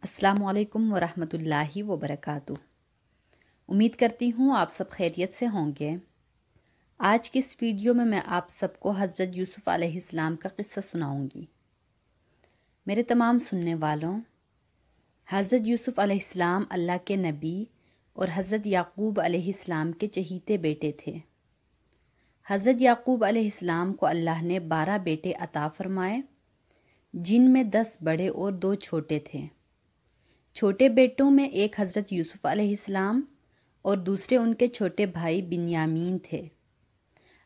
السلام علیکم ورحمۃ اللہ وبرکاتہ۔ امید کرتی ہوں آپ سب خیریت سے ہوں گے۔ آج کے اس ویڈیو میں آپ سب کو حضرت یوسف علیہ السلام کا قصہ سناؤں گی۔ میرے تمام سننے والوں، حضرت یوسف علیہ السلام اللہ کے نبی اور حضرت یعقوب علیہ السلام کے چہیتے بیٹے تھے۔ حضرت یعقوب علیہ السلام کو اللہ نے 12 بیٹے عطا فرمائے، جن میں 10 بڑے اور 2 چھوٹے تھے۔ چھوٹے بیٹوں میں ایک حضرت یوسف علیہ السلام اور دوسرے ان کے چھوٹے بھائی بنیامین تھے۔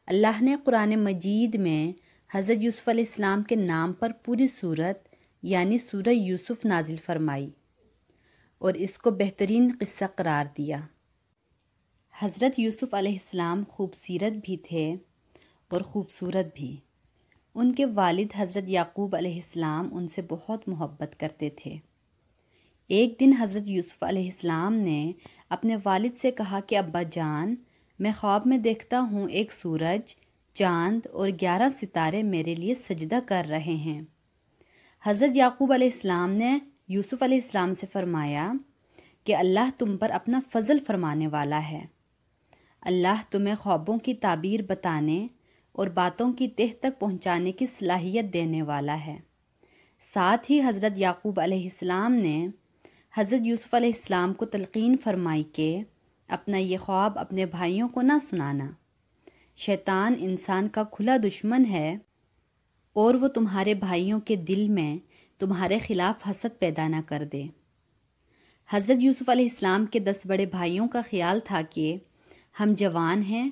اللہ نے قرآن مجید میں حضرت یوسف علیہ السلام کے نام پر پوری سورت یعنی سورہ یوسف نازل فرمائی اور اس کو بہترین قصہ قرار دیا۔ حضرت یوسف علیہ السلام خوبصیرت بھی تھے اور خوبصورت بھی۔ ان کے والد حضرت یعقوب علیہ السلام ان سے بہت محبت کرتے تھے۔ ایک دن حضرت یوسف علیہ السلام نے اپنے والد سے کہا کہ ابا جان، میں خواب میں دیکھتا ہوں ایک سورج، چاند اور 11 ستارے میرے لیے سجدہ کر رہے ہیں۔ حضرت یعقوب علیہ السلام نے یوسف علیہ السلام سے فرمایا کہ اللہ تم پر اپنا فضل فرمانے والا ہے۔ اللہ تمہیں خوابوں کی تعبیر بتانے اور باتوں کی تہ تک پہنچانے کی صلاحیت دینے والا ہے۔ ساتھ ہی حضرت یعقوب علیہ السلام نے حضرت یوسف علیہ السلام کو تلقین فرمائی کہ اپنا یہ خواب اپنے بھائیوں کو نہ سنانا۔ شیطان انسان کا کھلا دشمن ہے اور وہ تمہارے بھائیوں کے دل میں تمہارے خلاف حسد پیدا نہ کر دے۔ حضرت یوسف علیہ السلام کے 10 بڑے بھائیوں کا خیال تھا کہ ہم جوان ہیں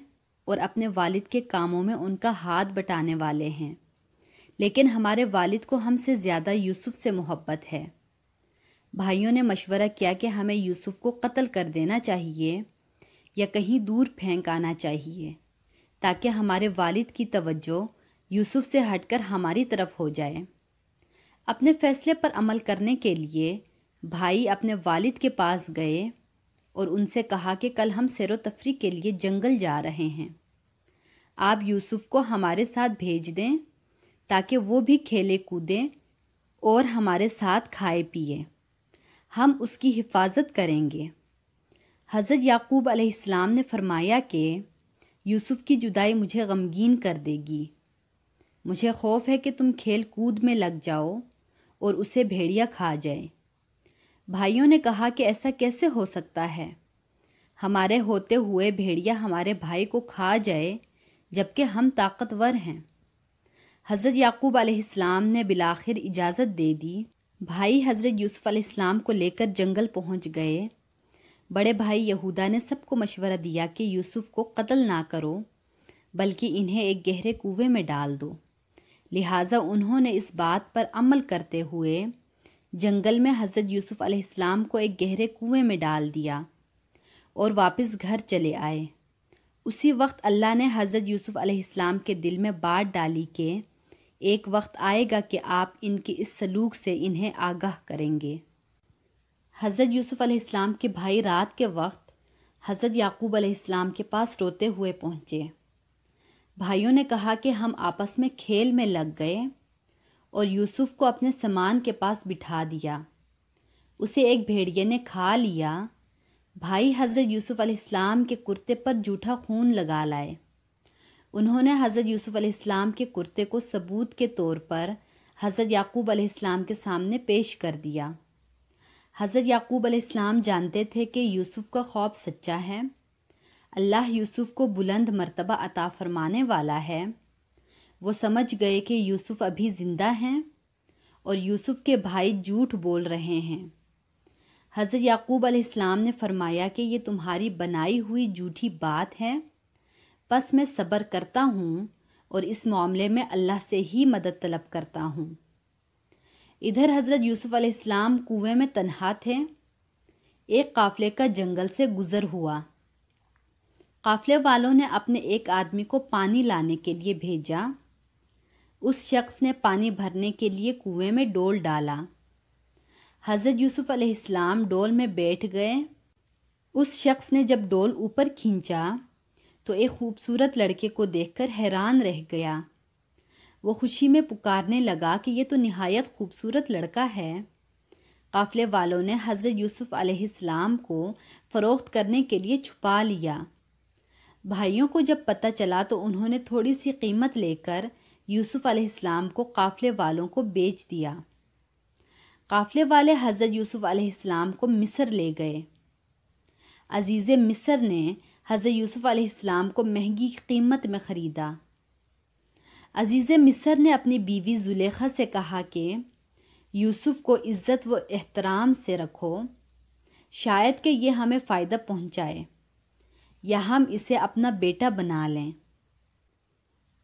اور اپنے والد کے کاموں میں ان کا ہاتھ بٹانے والے ہیں، لیکن ہمارے والد کو ہم سے زیادہ یوسف سے محبت ہے۔ بھائیوں نے مشورہ کیا کہ ہمیں یوسف کو قتل کر دینا چاہیے یا کہیں دور پھینک آنا چاہیے تاکہ ہمارے والد کی توجہ یوسف سے ہٹ کر ہماری طرف ہو جائے۔ اپنے فیصلے پر عمل کرنے کے لیے بھائی اپنے والد کے پاس گئے اور ان سے کہا کہ کل ہم سیر و تفریح کے لیے جنگل جا رہے ہیں، آپ یوسف کو ہمارے ساتھ بھیج دیں تاکہ وہ بھی کھیلے کودیں اور ہمارے ساتھ کھائے پیے، ہم اس کی حفاظت کریں گے۔ حضرت یعقوب علیہ السلام نے فرمایا کہ یوسف کی جدائی مجھے غمگین کر دے گی، مجھے خوف ہے کہ تم کھیل کود میں لگ جاؤ اور اسے بھیڑیا کھا جائے۔ بھائیوں نے کہا کہ ایسا کیسے ہو سکتا ہے، ہمارے ہوتے ہوئے بھیڑیا ہمارے بھائی کو کھا جائے جبکہ ہم طاقتور ہیں۔ حضرت یعقوب علیہ السلام نے بالآخر اجازت دے دی۔ بھائی حضرت یوسف علیہ السلام کو لے کر جنگل پہنچ گئے۔ بڑے بھائی یہودا نے سب کو مشورہ دیا کہ یوسف کو قتل نہ کرو بلکہ انہیں ایک گہرے کنویں میں ڈال دو، لہٰذا انہوں نے اس بات پر عمل کرتے ہوئے جنگل میں حضرت یوسف علیہ السلام کو ایک گہرے کنویں میں ڈال دیا اور واپس گھر چلے آئے۔ اسی وقت اللہ نے حضرت یوسف علیہ السلام کے دل میں بات ڈالی کہ ایک وقت آئے گا کہ آپ ان کے اس سلوک سے انہیں آگاہ کریں گے۔ حضرت یوسف علیہ السلام کے بھائی رات کے وقت حضرت یعقوب علیہ السلام کے پاس روتے ہوئے پہنچے۔ بھائیوں نے کہا کہ ہم آپس میں کھیل میں لگ گئے اور یوسف کو اپنے سامان کے پاس بٹھا دیا، اسے ایک بھیڑیے نے کھا لیا۔ بھائی حضرت یوسف علیہ السلام کے کرتے پر جھوٹا خون لگا لائے۔ انہوں نے حضرت یوسف علیہ السلام کے کرتے کو ثبوت کے طور پر حضرت یعقوب علیہ السلام کے سامنے پیش کر دیا۔ حضرت یعقوب علیہ السلام جانتے تھے کہ یوسف کا خواب سچا ہے، اللہ یوسف کو بلند مرتبہ عطا فرمانے والا ہے۔ وہ سمجھ گئے کہ یوسف ابھی زندہ ہیں اور یوسف کے بھائی جھوٹ بول رہے ہیں۔ حضرت یعقوب علیہ السلام نے فرمایا کہ یہ تمہاری بنائی ہوئی جھوٹی بات ہے، پس میں صبر کرتا ہوں اور اس معاملے میں اللہ سے ہی مدد طلب کرتا ہوں۔ ادھر حضرت یوسف علیہ السلام کنویں میں تنہا تھے۔ ایک قافلے کا جنگل سے گزر ہوا۔ قافلے والوں نے اپنے ایک آدمی کو پانی لانے کے لیے بھیجا۔ اس شخص نے پانی بھرنے کے لیے کنویں میں ڈول ڈالا۔ حضرت یوسف علیہ السلام ڈول میں بیٹھ گئے۔ اس شخص نے جب ڈول اوپر کھینچا تو ایک خوبصورت لڑکے کو دیکھ کر حیران رہ گیا۔ وہ خوشی میں پکارنے لگا کہ یہ تو نہایت خوبصورت لڑکا ہے۔ قافلے والوں نے حضرت یوسف علیہ السلام کو فروخت کرنے کے لیے چھپا لیا۔ بھائیوں کو جب پتہ چلا تو انہوں نے تھوڑی سی قیمت لے کر یوسف علیہ السلام کو قافلے والوں کو بیچ دیا۔ قافلے والے حضرت یوسف علیہ السلام کو مصر لے گئے۔ عزیز مصر نے حضرت یوسف علیہ السلام کو مہنگی قیمت میں خریدا۔ عزیز مصر نے اپنی بیوی زلیخا سے کہا کہ یوسف کو عزت و احترام سے رکھو، شاید کہ یہ ہمیں فائدہ پہنچائے یا ہم اسے اپنا بیٹا بنا لیں۔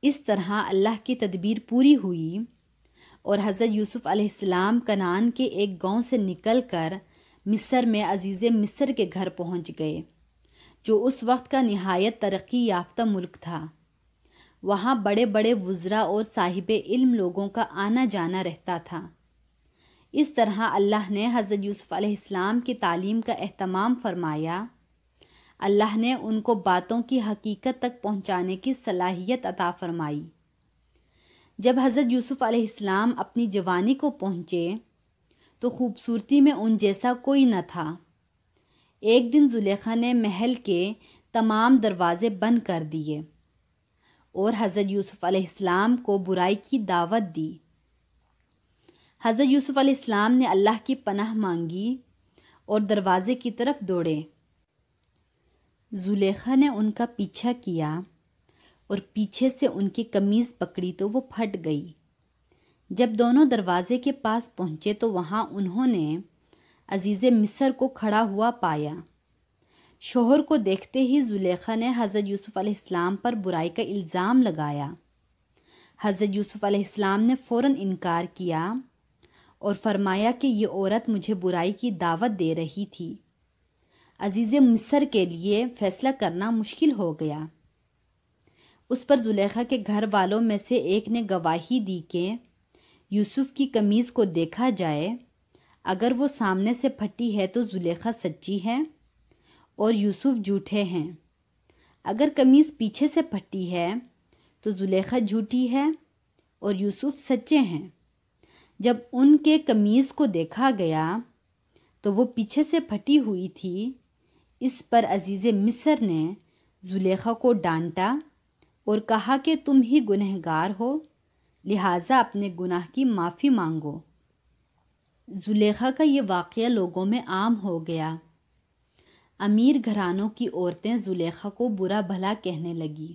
اس طرح اللہ کی تدبیر پوری ہوئی اور حضرت یوسف علیہ السلام کنعان کے ایک گاؤں سے نکل کر مصر میں عزیز مصر کے گھر پہنچ گئے، جو اس وقت کا نہایت ترقی یافتہ ملک تھا۔ وہاں بڑے بڑے وزراء اور صاحب علم لوگوں کا آنا جانا رہتا تھا۔ اس طرح اللہ نے حضرت یوسف علیہ السلام کی تعلیم کا اہتمام فرمایا۔ اللہ نے ان کو باتوں کی حقیقت تک پہنچانے کی صلاحیت عطا فرمائی۔ جب حضرت یوسف علیہ السلام اپنی جوانی کو پہنچے تو خوبصورتی میں ان جیسا کوئی نہ تھا۔ ایک دن زلیخا نے محل کے تمام دروازے بند کر دیے اور حضرت یوسف علیہ السلام کو برائی کی دعوت دی۔ حضرت یوسف علیہ السلام نے اللہ کی پناہ مانگی اور دروازے کی طرف دوڑے۔ زلیخا نے ان کا پیچھا کیا اور پیچھے سے ان کی قمیض پکڑی تو وہ پھٹ گئی۔ جب دونوں دروازے کے پاس پہنچے تو وہاں انہوں نے عزیز مصر کو کھڑا ہوا پایا۔ شوہر کو دیکھتے ہی زلیخا نے حضرت یوسف علیہ السلام پر برائی کا الزام لگایا۔ حضرت یوسف علیہ السلام نے فوراً انکار کیا اور فرمایا کہ یہ عورت مجھے برائی کی دعوت دے رہی تھی۔ عزیز مصر کے لیے فیصلہ کرنا مشکل ہو گیا۔ اس پر زلیخا کے گھر والوں میں سے ایک نے گواہی دی کہ یوسف کی قمیض کو دیکھا جائے، اگر وہ سامنے سے پھٹی ہے تو زلیخا سچی ہے اور یوسف جھوٹے ہیں، اگر قمیض پیچھے سے پھٹی ہے تو زلیخا جھوٹی ہے اور یوسف سچے ہیں۔ جب ان کے قمیض کو دیکھا گیا تو وہ پیچھے سے پھٹی ہوئی تھی۔ اس پر عزیز مصر نے زلیخا کو ڈانٹا اور کہا کہ تم ہی گنہگار ہو، لہٰذا اپنے گناہ کی معافی مانگو۔ زلیخا کا یہ واقعہ لوگوں میں عام ہو گیا۔ امیر گھرانوں کی عورتیں زلیخا کو برا بھلا کہنے لگی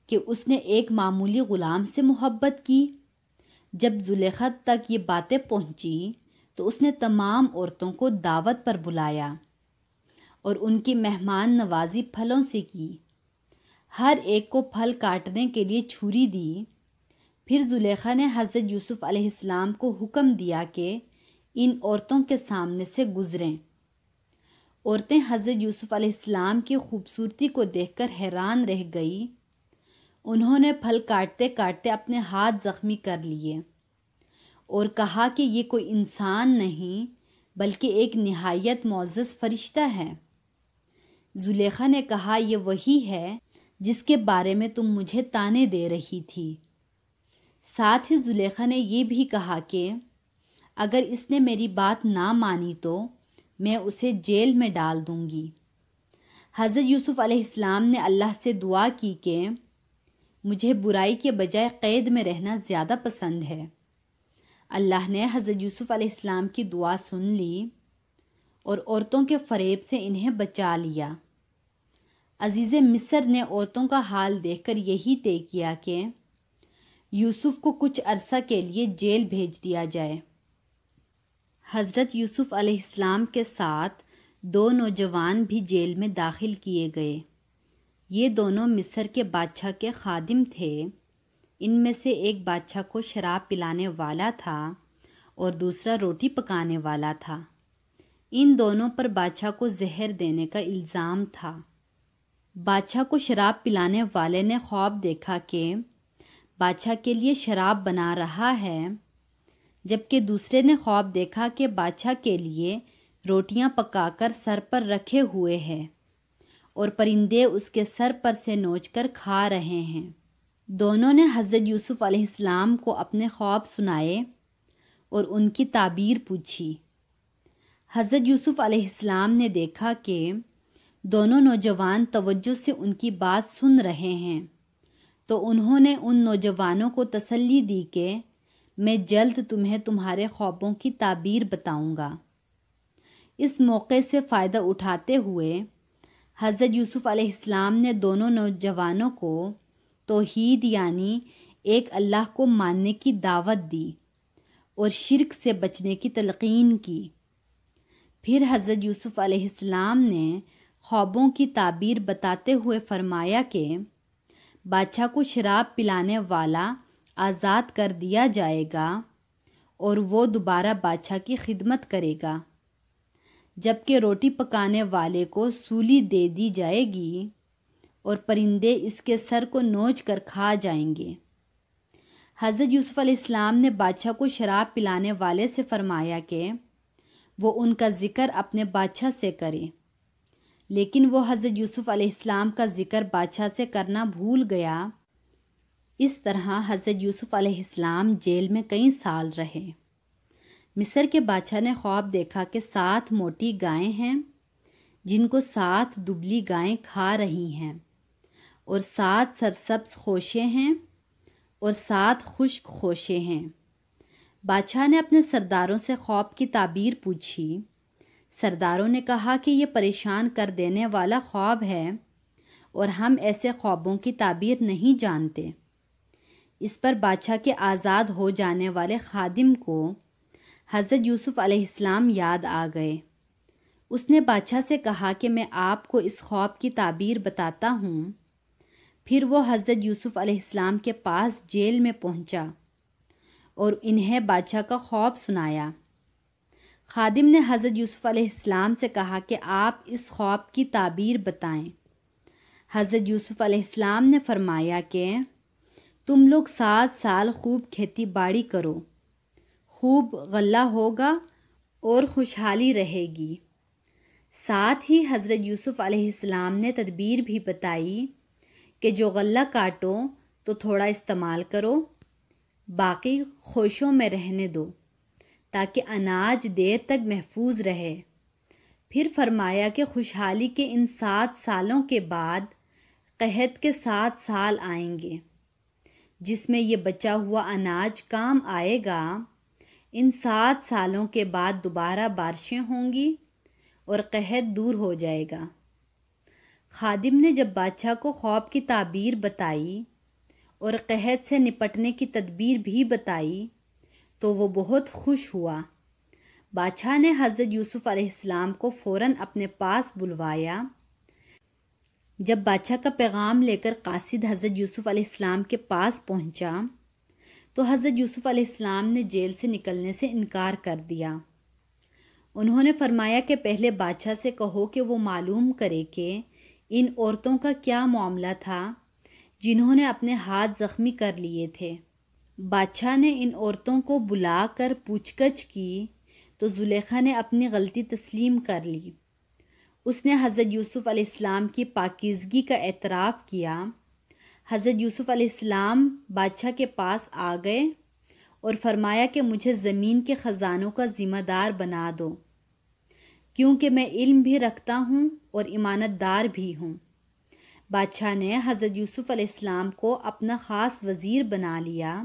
کہ اس نے ایک معمولی غلام سے محبت کی۔ جب زلیخا تک یہ باتیں پہنچی تو اس نے تمام عورتوں کو دعوت پر بلایا اور ان کی مہمان نوازی پھلوں سے کی۔ ہر ایک کو پھل کاٹنے کے لیے چھری دی۔ پھر زلیخا نے حضرت یوسف علیہ السلام کو حکم دیا کہ ان عورتوں کے سامنے سے گزریں۔ عورتیں حضرت یوسف علیہ السلام کی خوبصورتی کو دیکھ کر حیران رہ گئی۔ انہوں نے پھل کاٹتے کاٹتے اپنے ہاتھ زخمی کر لیے اور کہا کہ یہ کوئی انسان نہیں بلکہ ایک نہایت معزز فرشتہ ہے۔ زلیخا نے کہا یہ وہی ہے جس کے بارے میں تم مجھے طعنے دے رہی تھی۔ ساتھ ہی زلیخا نے یہ بھی کہا کہ اگر اس نے میری بات نہ مانی تو میں اسے جیل میں ڈال دوں گی۔ حضرت یوسف علیہ السلام نے اللہ سے دعا کی کہ مجھے برائی کے بجائے قید میں رہنا زیادہ پسند ہے۔ اللہ نے حضرت یوسف علیہ السلام کی دعا سن لی اور عورتوں کے فریب سے انہیں بچا لیا۔ عزیز مصر نے عورتوں کا حال دیکھ کر یہی طے کیا کہ یوسف کو کچھ عرصہ کے لیے جیل بھیج دیا جائے۔ حضرت یوسف علیہ السلام کے ساتھ 2 نوجوان بھی جیل میں داخل کیے گئے۔ یہ دونوں مصر کے بادشاہ کے خادم تھے۔ ان میں سے ایک بادشاہ کو شراب پلانے والا تھا اور دوسرا روٹی پکانے والا تھا۔ ان دونوں پر بادشاہ کو زہر دینے کا الزام تھا۔ بادشاہ کو شراب پلانے والے نے خواب دیکھا کہ بادشاہ کے لیے شراب بنا رہا ہے، جبکہ دوسرے نے خواب دیکھا کہ بادشاہ کے لیے روٹیاں پکا کر سر پر رکھے ہوئے ہیں اور پرندے اس کے سر پر سے نوچ کر کھا رہے ہیں۔ دونوں نے حضرت یوسف علیہ السلام کو اپنے خواب سنائے اور ان کی تعبیر پوچھی۔ حضرت یوسف علیہ السلام نے دیکھا کہ دونوں نوجوان توجہ سے ان کی بات سن رہے ہیں، تو انہوں نے ان نوجوانوں کو تسلی دی کہ میں جلد تمہیں تمہارے خوابوں کی تعبیر بتاؤں گا۔ اس موقع سے فائدہ اٹھاتے ہوئے حضرت یوسف علیہ السلام نے دونوں نوجوانوں کو توحید یعنی ایک اللہ کو ماننے کی دعوت دی اور شرک سے بچنے کی تلقین کی۔ پھر حضرت یوسف علیہ السلام نے خوابوں کی تعبیر بتاتے ہوئے فرمایا کہ بادشاہ کو شراب پلانے والا آزاد کر دیا جائے گا اور وہ دوبارہ بادشاہ کی خدمت کرے گا، جبکہ روٹی پکانے والے کو سولی دے دی جائے گی اور پرندے اس کے سر کو نوچ کر کھا جائیں گے۔ حضرت یوسف علیہ السلام نے بادشاہ کو شراب پلانے والے سے فرمایا کہ وہ ان کا ذکر اپنے بادشاہ سے کرے، لیکن وہ حضرت یوسف علیہ السلام کا ذکر بادشاہ سے کرنا بھول گیا۔ اس طرح حضرت یوسف علیہ السلام جیل میں کئی سال رہے۔ مصر کے بادشاہ نے خواب دیکھا کہ 7 موٹی گائیں ہیں جن کو 7 دبلی گائیں کھا رہی ہیں، اور 7 سرسبز خوشیں ہیں اور 7 خشک خوشیں ہیں۔ بادشاہ نے اپنے سرداروں سے خواب کی تعبیر پوچھی۔ سرداروں نے کہا کہ یہ پریشان کر دینے والا خواب ہے اور ہم ایسے خوابوں کی تعبیر نہیں جانتے۔ اس پر بادشاہ کے آزاد ہو جانے والے خادم کو حضرت یوسف علیہ السلام یاد آ گئے۔ اس نے بادشاہ سے کہا کہ میں آپ کو اس خواب کی تعبیر بتاتا ہوں۔ پھر وہ حضرت یوسف علیہ السلام کے پاس جیل میں پہنچا اور انہیں بادشاہ کا خواب سنایا۔ خادم نے حضرت یوسف علیہ السلام سے کہا کہ آپ اس خواب کی تعبیر بتائیں۔ حضرت یوسف علیہ السلام نے فرمایا کہ تم لوگ 7 سال خوب کھیتی باڑی کرو، خوب غلہ ہوگا اور خوشحالی رہے گی۔ ساتھ ہی حضرت یوسف علیہ السلام نے تدبیر بھی بتائی کہ جو غلہ کاٹو تو تھوڑا استعمال کرو، باقی خوشوں میں رہنے دو تاکہ اناج دیر تک محفوظ رہے۔ پھر فرمایا کہ خوشحالی کے ان 7 سالوں کے بعد قحط کے 7 سال آئیں گے، جس میں یہ بچا ہوا اناج کام آئے گا۔ ان 7 سالوں کے بعد دوبارہ بارشیں ہوں گی اور قحط دور ہو جائے گا۔ خادم نے جب بادشاہ کو خواب کی تعبیر بتائی اور قحط سے نپٹنے کی تدبیر بھی بتائی تو وہ بہت خوش ہوا۔ بادشاہ نے حضرت یوسف علیہ السلام کو فوراً اپنے پاس بلوایا۔ جب بادشاہ کا پیغام لے کر قاصد حضرت یوسف علیہ السلام کے پاس پہنچا تو حضرت یوسف علیہ السلام نے جیل سے نکلنے سے انکار کر دیا۔ انہوں نے فرمایا کہ پہلے بادشاہ سے کہو کہ وہ معلوم کرے کہ ان عورتوں کا کیا معاملہ تھا جنہوں نے اپنے ہاتھ زخمی کر لیے تھے۔ بادشاہ نے ان عورتوں کو بلا کر پوچھ گچھ کی تو زلیخا نے اپنی غلطی تسلیم کر لی۔ اس نے حضرت یوسف علیہ السلام کی پاکیزگی کا اعتراف کیا۔ حضرت یوسف علیہ السلام بادشاہ کے پاس آ گئے اور فرمایا کہ مجھے زمین کے خزانوں کا ذمہ دار بنا دو، کیونکہ میں علم بھی رکھتا ہوں اور امانت دار بھی ہوں۔ بادشاہ نے حضرت یوسف علیہ السلام کو اپنا خاص وزیر بنا لیا۔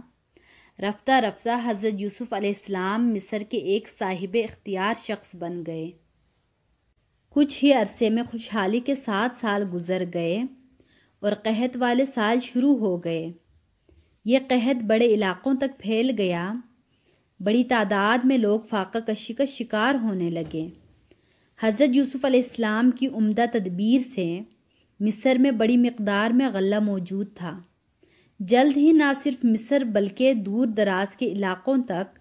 رفتہ رفتہ حضرت یوسف علیہ السلام مصر کے ایک صاحب اختیار شخص بن گئے۔ کچھ ہی عرصے میں خوشحالی کے 7 سال گزر گئے اور قحط والے سال شروع ہو گئے۔ یہ قحط بڑے علاقوں تک پھیل گیا۔ بڑی تعداد میں لوگ فاقہ کشی کا شکار ہونے لگے۔ حضرت یوسف علیہ السلام کی عمدہ تدبیر سے مصر میں بڑی مقدار میں غلہ موجود تھا۔ جلد ہی نہ صرف مصر بلکہ دور دراز کے علاقوں تک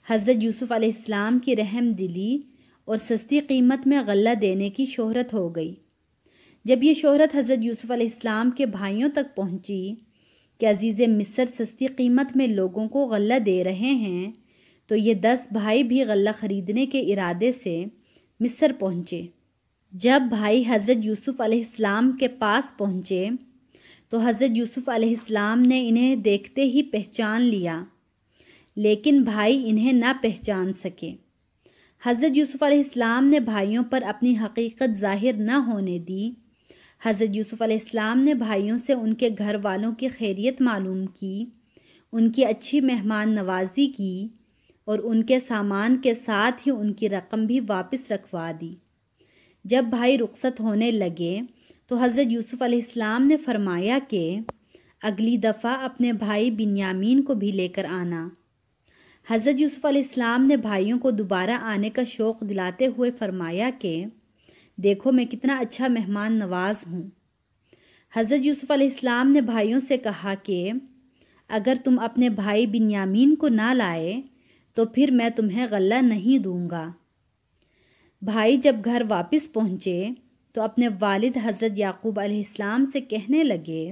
حضرت یوسف علیہ السلام کی رحم دلی اور سستی قیمت میں غلہ دینے کی شہرت ہو گئی۔ جب یہ شہرت حضرت یوسف علیہ السلام کے بھائیوں تک پہنچی کہ عزیز مصر سستی قیمت میں لوگوں کو غلہ دے رہے ہیں، تو یہ 10 بھائی بھی غلہ خریدنے کے ارادے سے مصر پہنچے۔ جب بھائی حضرت یوسف علیہ السلام کے پاس پہنچے تو حضرت یوسف علیہ السلام نے انہیں دیکھتے ہی پہچان لیا، لیکن بھائی انہیں نہ پہچان سکے۔ حضرت یوسف علیہ السلام نے بھائیوں پر اپنی حقیقت ظاہر نہ ہونے دی۔ حضرت یوسف علیہ السلام نے بھائیوں سے ان کے گھر والوں کی خیریت معلوم کی، ان کی اچھی مہمان نوازی کی اور ان کے سامان کے ساتھ ہی ان کی رقم بھی واپس رکھوا دی۔ جب بھائی رخصت ہونے لگے تو حضرت یوسف علیہ السلام نے فرمایا کہ اگلی دفعہ اپنے بھائی بنیامین کو بھی لے کر آنا۔ حضرت یوسف علیہ السلام نے بھائیوں کو دوبارہ آنے کا شوق دلاتے ہوئے فرمایا کہ دیکھو میں کتنا اچھا مہمان نواز ہوں۔ حضرت یوسف علیہ السلام نے بھائیوں سے کہا کہ اگر تم اپنے بھائی بنیامین کو نہ لائے تو پھر میں تمہیں غلہ نہیں دوں گا۔ بھائی جب گھر واپس پہنچے تو اپنے والد حضرت یعقوب علیہ السلام سے کہنے لگے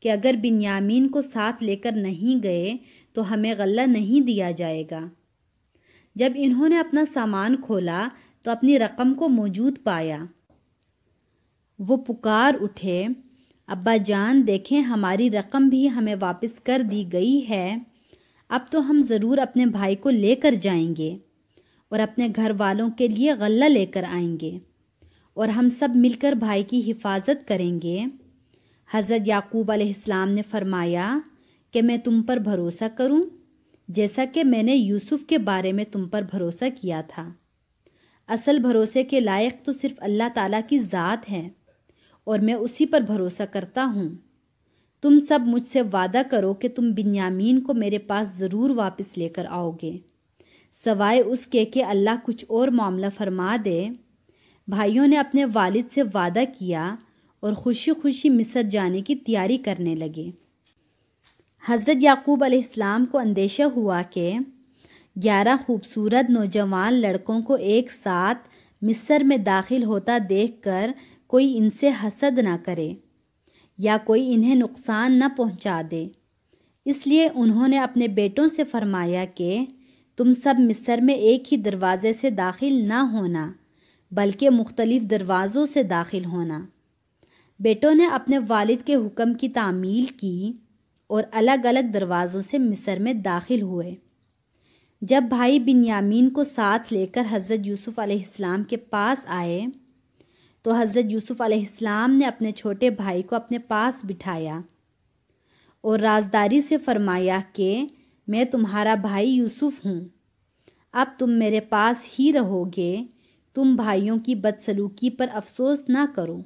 کہ اگر بنیامین کو ساتھ لے کر نہیں گئے تو ہمیں غلہ نہیں دیا جائے گا۔ جب انہوں نے اپنا سامان کھولا تو اپنی رقم کو موجود پایا۔ وہ پکار اٹھے، ابا جان دیکھیں ہماری رقم بھی ہمیں واپس کر دی گئی ہے، اب تو ہم ضرور اپنے بھائی کو لے کر جائیں گے اور اپنے گھر والوں کے لیے غلہ لے کر آئیں گے اور ہم سب مل کر بھائی کی حفاظت کریں گے۔ حضرت یعقوب علیہ السلام نے فرمایا کہ میں تم پر بھروسہ کروں جیسا کہ میں نے یوسف کے بارے میں تم پر بھروسہ کیا تھا۔ اصل بھروسے کے لائق تو صرف اللہ تعالیٰ کی ذات ہے اور میں اسی پر بھروسہ کرتا ہوں۔ تم سب مجھ سے وعدہ کرو کہ تم بنیامین کو میرے پاس ضرور واپس لے کر آؤ گے، سوائے اس کے کہ اللہ کچھ اور معاملہ فرما دے۔ بھائیوں نے اپنے والد سے وعدہ کیا اور خوشی خوشی مصر جانے کی تیاری کرنے لگے۔ حضرت یعقوب علیہ السلام کو اندیشہ ہوا کہ 11 خوبصورت نوجوان لڑکوں کو ایک ساتھ مصر میں داخل ہوتا دیکھ کر کوئی ان سے حسد نہ کرے یا کوئی انہیں نقصان نہ پہنچا دے، اس لیے انہوں نے اپنے بیٹوں سے فرمایا کہ تم سب مصر میں ایک ہی دروازے سے داخل نہ ہونا بلکہ مختلف دروازوں سے داخل ہونا۔ بیٹوں نے اپنے والد کے حکم کی تعمیل کی اور الگ الگ دروازوں سے مصر میں داخل ہوئے۔ جب بھائی بنیامین کو ساتھ لے کر حضرت یوسف علیہ السلام کے پاس آئے تو حضرت یوسف علیہ السلام نے اپنے چھوٹے بھائی کو اپنے پاس بٹھایا اور رازداری سے فرمایا کہ میں تمہارا بھائی یوسف ہوں، اب تم میرے پاس ہی رہو گے، تم بھائیوں کی بدسلوکی پر افسوس نہ کرو۔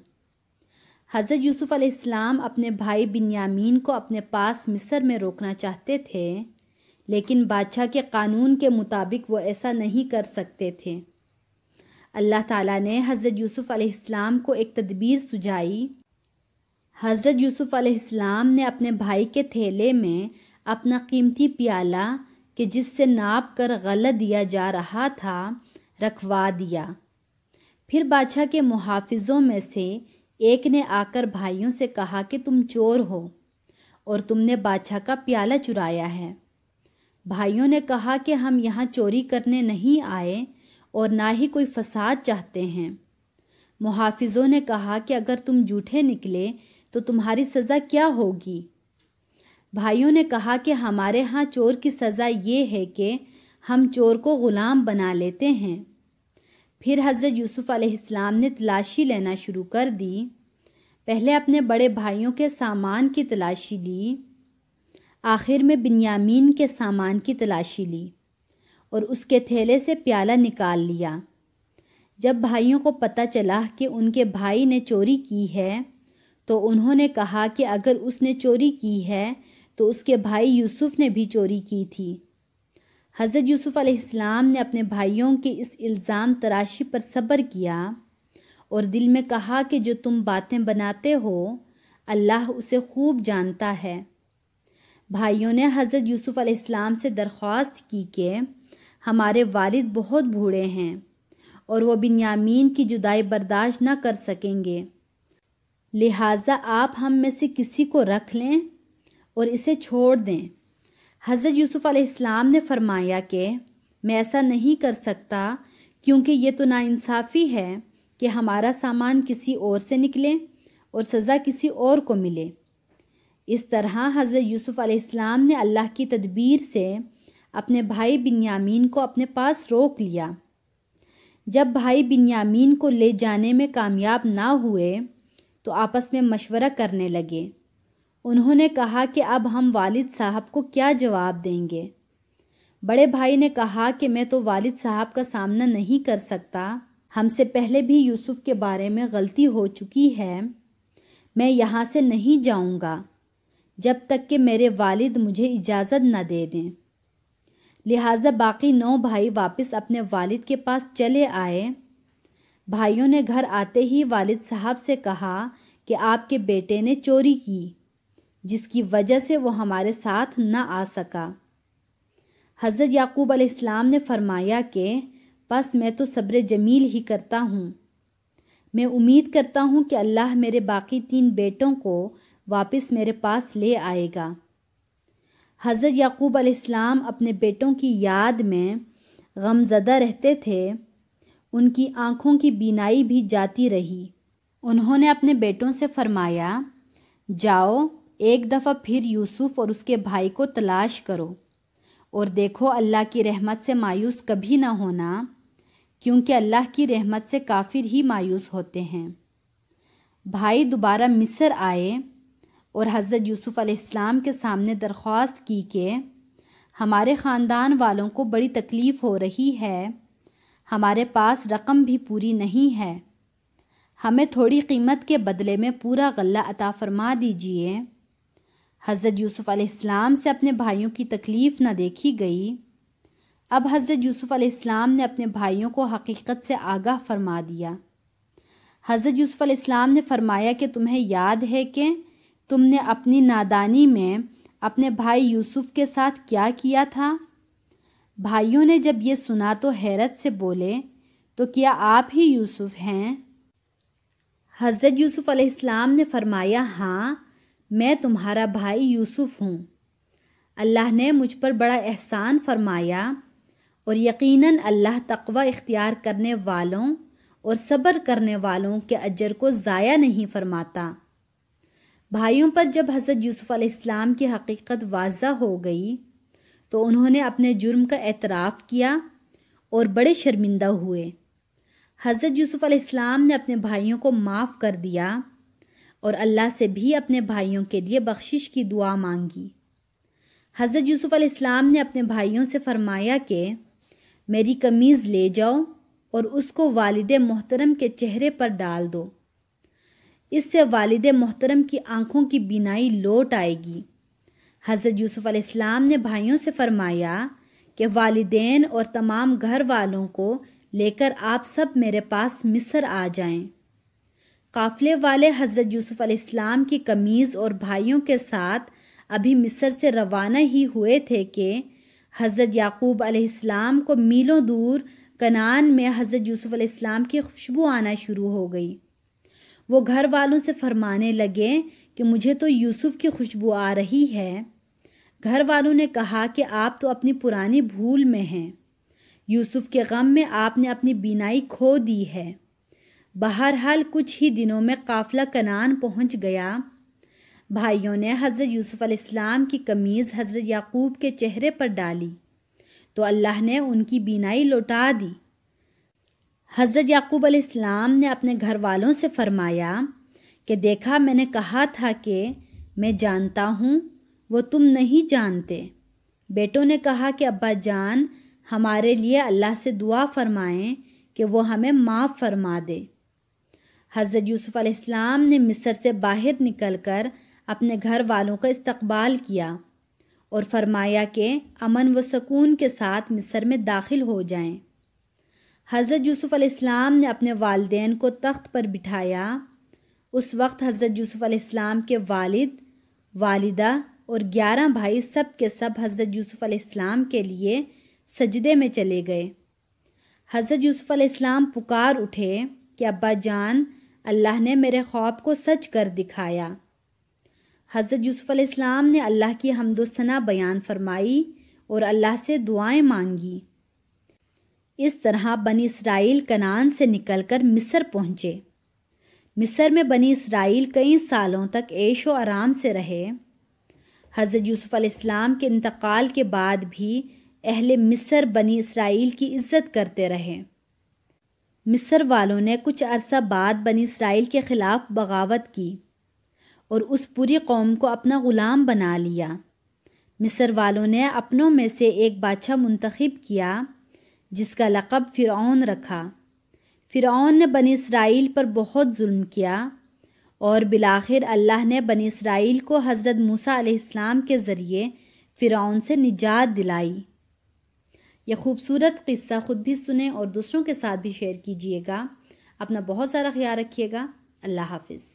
حضرت یوسف علیہ السلام اپنے بھائی بنیامین کو اپنے پاس مصر میں روکنا چاہتے تھے، لیکن بادشاہ کے قانون کے مطابق وہ ایسا نہیں کر سکتے تھے۔ اللہ تعالیٰ نے حضرت یوسف علیہ السلام کو ایک تدبیر سجھائی۔ حضرت یوسف علیہ السلام نے اپنے بھائی کے تھیلے میں اپنا قیمتی پیالہ کہ جس سے ناپ کر غلہ دیا جا رہا تھا رکھوا دیا۔ پھر بادشاہ کے محافظوں میں سے ایک نے آ کر بھائیوں سے کہا کہ تم چور ہو اور تم نے بادشاہ کا پیالہ چرایا ہے۔ بھائیوں نے کہا کہ ہم یہاں چوری کرنے نہیں آئے اور نہ ہی کوئی فساد چاہتے ہیں۔ محافظوں نے کہا کہ اگر تم جھوٹے نکلے تو تمہاری سزا کیا ہوگی؟ بھائیوں نے کہا کہ ہمارے ہاں چور کی سزا یہ ہے کہ ہم چور کو غلام بنا لیتے ہیں۔ پھر حضرت یوسف علیہ السلام نے تلاشی لینا شروع کر دی۔ پہلے اپنے بڑے بھائیوں کے سامان کی تلاشی لی، آخر میں بنیامین کے سامان کی تلاشی لی اور اس کے تھیلے سے پیالہ نکال لیا۔ جب بھائیوں کو پتہ چلا کہ ان کے بھائی نے چوری کی ہے تو انہوں نے کہا کہ اگر اس نے چوری کی ہے تو اس کے بھائی یوسف نے بھی چوری کی تھی۔ حضرت یوسف علیہ السلام نے اپنے بھائیوں کے اس الزام تراشی پر صبر کیا اور دل میں کہا کہ جو تم باتیں بناتے ہو اللہ اسے خوب جانتا ہے۔ بھائیوں نے حضرت یوسف علیہ السلام سے درخواست کی کہ ہمارے والد بہت بوڑھے ہیں اور وہ بنیامین کی جدائی برداشت نہ کر سکیں گے، لہٰذا آپ ہم میں سے کسی کو رکھ لیں اور اسے چھوڑ دیں۔ حضرت یوسف علیہ السلام نے فرمایا کہ میں ایسا نہیں کر سکتا کیونکہ یہ تو ناانصافی ہے کہ ہمارا سامان کسی اور سے نکلے اور سزا کسی اور کو ملے۔ اس طرح حضرت یوسف علیہ السلام نے اللہ کی تدبیر سے اپنے بھائی بنیامین کو اپنے پاس روک لیا جب بھائی بنیامین کو لے جانے میں کامیاب نہ ہوئے تو آپس میں مشورہ کرنے لگے۔ انہوں نے کہا کہ اب ہم والد صاحب کو کیا جواب دیں گے؟ بڑے بھائی نے کہا کہ میں تو والد صاحب کا سامنا نہیں کر سکتا، ہم سے پہلے بھی یوسف کے بارے میں غلطی ہو چکی ہے، میں یہاں سے نہیں جاؤں گا جب تک کہ میرے والد مجھے اجازت نہ دے دیں۔ لہٰذا باقی 9 بھائی واپس اپنے والد کے پاس چلے آئے۔ بھائیوں نے گھر آتے ہی والد صاحب سے کہا کہ آپ کے بیٹے نے چوری کی، جس کی وجہ سے وہ ہمارے ساتھ نہ آ سکا۔ حضرت یعقوب علیہ السلام نے فرمایا کہ بس میں تو صبر جمیل ہی کرتا ہوں، میں امید کرتا ہوں کہ اللہ میرے باقی 3 بیٹوں کو واپس میرے پاس لے آئے گا۔ حضرت یعقوب علیہ السلام اپنے بیٹوں کی یاد میں غم زدہ رہتے تھے، ان کی آنکھوں کی بینائی بھی جاتی رہی۔ انہوں نے اپنے بیٹوں سے فرمایا، جاؤ ایک دفعہ پھر یوسف اور اس کے بھائی کو تلاش کرو، اور دیکھو اللہ کی رحمت سے مایوس کبھی نہ ہونا، کیونکہ اللہ کی رحمت سے کافر ہی مایوس ہوتے ہیں۔ بھائی دوبارہ مصر آئے اور حضرت یوسف علیہ السلام کے سامنے درخواست کی کہ ہمارے خاندان والوں کو بڑی تکلیف ہو رہی ہے، ہمارے پاس رقم بھی پوری نہیں ہے، ہمیں تھوڑی قیمت کے بدلے میں پورا غلہ عطا فرما دیجیے۔ حضرت یوسف علیہ السلام سے اپنے بھائیوں کی تکلیف نہ دیکھی گئی۔ اب حضرت یوسف علیہ السلام نے اپنے بھائیوں کو حقیقت سے آگاہ فرما دیا۔ حضرت یوسف علیہ السلام نے فرمایا کہ تمہیں یاد ہے کہ تم نے اپنی نادانی میں اپنے بھائی یوسف کے ساتھ کیا کیا تھا؟ بھائیوں نے جب یہ سنا تو حیرت سے بولے، تو کیا آپ ہی یوسف ہیں؟ حضرت یوسف علیہ السلام نے فرمایا، ہاں میں تمہارا بھائی یوسف ہوں، اللہ نے مجھ پر بڑا احسان فرمایا، اور یقیناً اللہ تقوی اختیار کرنے والوں اور صبر کرنے والوں کے اجر کو ضائع نہیں فرماتا۔ بھائیوں پر جب حضرت یوسف علیہ السلام کی حقیقت واضح ہو گئی تو انہوں نے اپنے جرم کا اعتراف کیا اور بڑے شرمندہ ہوئے۔ حضرت یوسف علیہ السلام نے اپنے بھائیوں کو معاف کر دیا اور اللہ سے بھی اپنے بھائیوں کے لیے بخشش کی دعا مانگی۔ حضرت یوسف علیہ السلام نے اپنے بھائیوں سے فرمایا کہ میری قمیض لے جاؤ اور اس کو والد محترم کے چہرے پر ڈال دو، اس سے والد محترم کی آنکھوں کی بینائی لوٹ آئے گی۔ حضرت یوسف علیہ السلام نے بھائیوں سے فرمایا کہ والدین اور تمام گھر والوں کو لے کر آپ سب میرے پاس مصر آ جائیں۔ قافلے والے حضرت یوسف علیہ السلام کی قمیض اور بھائیوں کے ساتھ ابھی مصر سے روانہ ہی ہوئے تھے کہ حضرت یعقوب علیہ السلام کو میلوں دور کنعان میں حضرت یوسف علیہ السلام کی خوشبو آنا شروع ہو گئی۔ وہ گھر والوں سے فرمانے لگے کہ مجھے تو یوسف کی خوشبو آ رہی ہے۔ گھر والوں نے کہا کہ آپ تو اپنی پرانی بھول میں ہیں، یوسف کے غم میں آپ نے اپنی بینائی کھو دی ہے۔ بہرحال کچھ ہی دنوں میں قافلہ کنعان پہنچ گیا۔ بھائیوں نے حضرت یوسف علیہ السلام کی قمیض حضرت یعقوب کے چہرے پر ڈالی تو اللہ نے ان کی بینائی لوٹا دی۔ حضرت یعقوب علیہ السلام نے اپنے گھر والوں سے فرمایا کہ دیکھا میں نے کہا تھا کہ میں جانتا ہوں، وہ تم نہیں جانتے۔ بیٹوں نے کہا کہ ابا جان ہمارے لیے اللہ سے دعا فرمائیں کہ وہ ہمیں معاف فرما دے۔ حضرت یوسف علیہ السلام نے مصر سے باہر نکل کر اپنے گھر والوں کا استقبال کیا اور فرمایا کہ امن و سکون کے ساتھ مصر میں داخل ہو جائیں۔ حضرت یوسف علیہ السلام نے اپنے والدین کو تخت پر بٹھایا۔ اس وقت حضرت یوسف علیہ السلام کے والد، والدہ اور 11 بھائی سب کے سب حضرت یوسف علیہ السلام کے لیے سجدے میں چلے گئے۔ حضرت یوسف علیہ السلام پکار اٹھے کہ ابا جان اللہ نے میرے خواب کو سچ کر دکھایا۔ حضرت یوسف علیہ السلام نے اللہ کی حمد و ثنا بیان فرمائی اور اللہ سے دعائیں مانگی۔ اس طرح بنی اسرائیل کنعان سے نکل کر مصر پہنچے۔ مصر میں بنی اسرائیل کئی سالوں تک عیش و آرام سے رہے۔ حضرت یوسف علیہ السلام کے انتقال کے بعد بھی اہل مصر بنی اسرائیل کی عزت کرتے رہے۔ مصر والوں نے کچھ عرصہ بعد بنی اسرائیل کے خلاف بغاوت کی اور اس پوری قوم کو اپنا غلام بنا لیا۔ مصر والوں نے اپنوں میں سے ایک بادشاہ منتخب کیا جس کا لقب فرعون رکھا۔ فرعون نے بنی اسرائیل پر بہت ظلم کیا اور بالآخر اللہ نے بنی اسرائیل کو حضرت موسیٰ علیہ السلام کے ذریعے فرعون سے نجات دلائی۔ یہ خوبصورت قصہ خود بھی سنیں اور دوسروں کے ساتھ بھی شیئر کیجیے گا۔ اپنا بہت سارا خیال رکھیے گا۔ اللہ حافظ۔